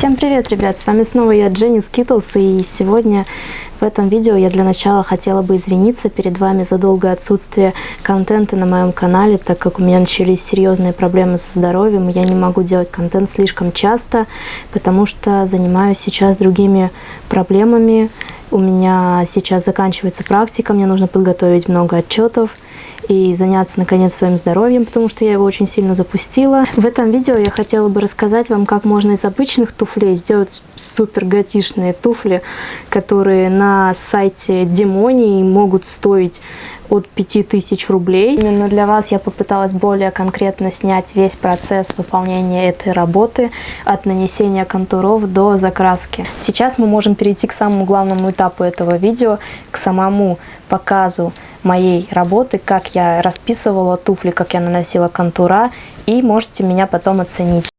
Всем привет, ребят! С вами снова я, Дженни Скитлс, и сегодня в этом видео я для начала хотела бы извиниться перед вами за долгое отсутствие контента на моем канале, так как у меня начались серьезные проблемы со здоровьем, и я не могу делать контент слишком часто, потому что занимаюсь сейчас другими проблемами. У меня сейчас заканчивается практика, мне нужно подготовить много отчетов и заняться, наконец, своим здоровьем, потому что я его очень сильно запустила. В этом видео я хотела бы рассказать вам, как можно из обычных туфлей сделать супер готишные туфли, которые на сайте Демонии могут стоить от 5000 рублей. Именно для вас я попыталась более конкретно снять весь процесс выполнения этой работы, от нанесения контуров до закраски. Сейчас мы можем перейти к самому главному этапу этого видео, к самому показу моей работы, как я расписывала туфли, как я наносила контура, и можете меня потом оценить.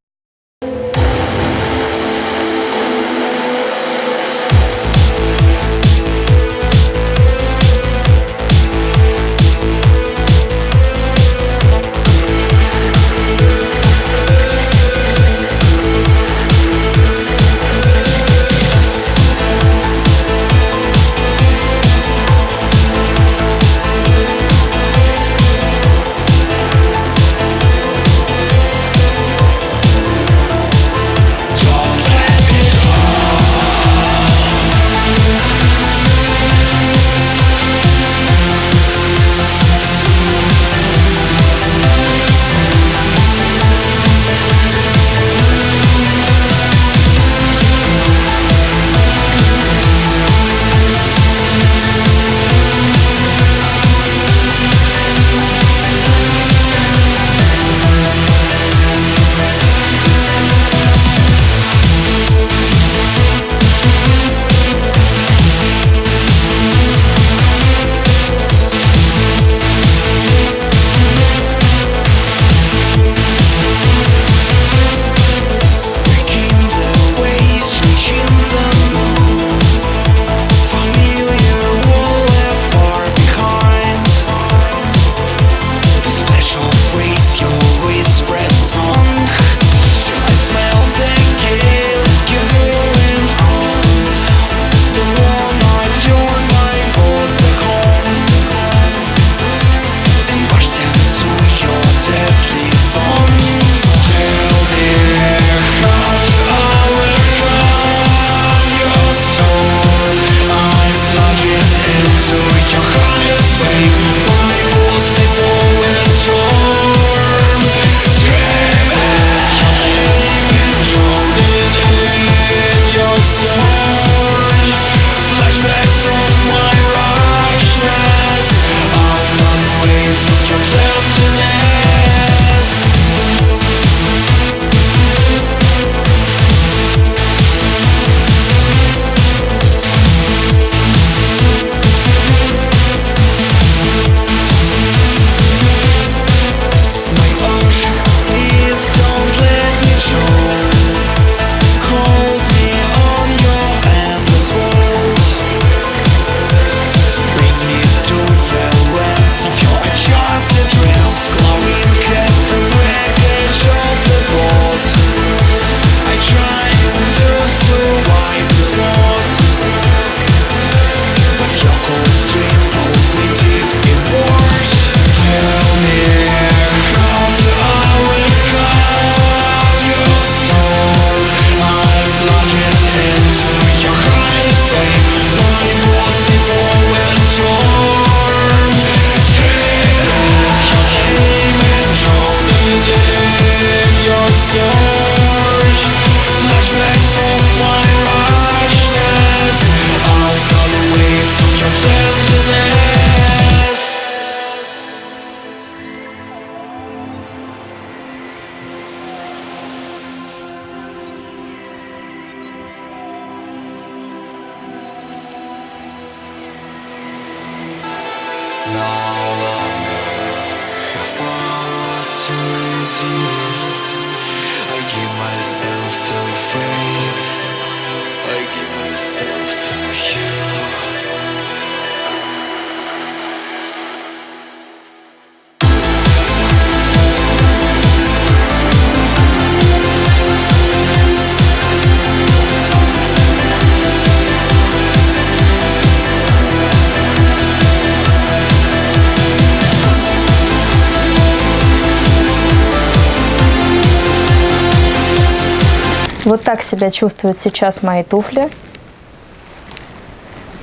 Вот так себя чувствуют сейчас мои туфли.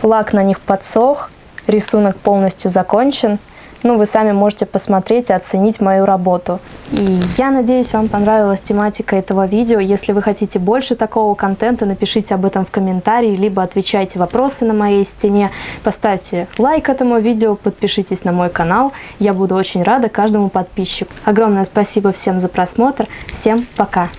Лак на них подсох, рисунок полностью закончен. Ну, вы сами можете посмотреть и оценить мою работу. И я надеюсь, вам понравилась тематика этого видео. Если вы хотите больше такого контента, напишите об этом в комментарии, либо отвечайте вопросы на моей стене. Поставьте лайк этому видео, подпишитесь на мой канал. Я буду очень рада каждому подписчику. Огромное спасибо всем за просмотр. Всем пока!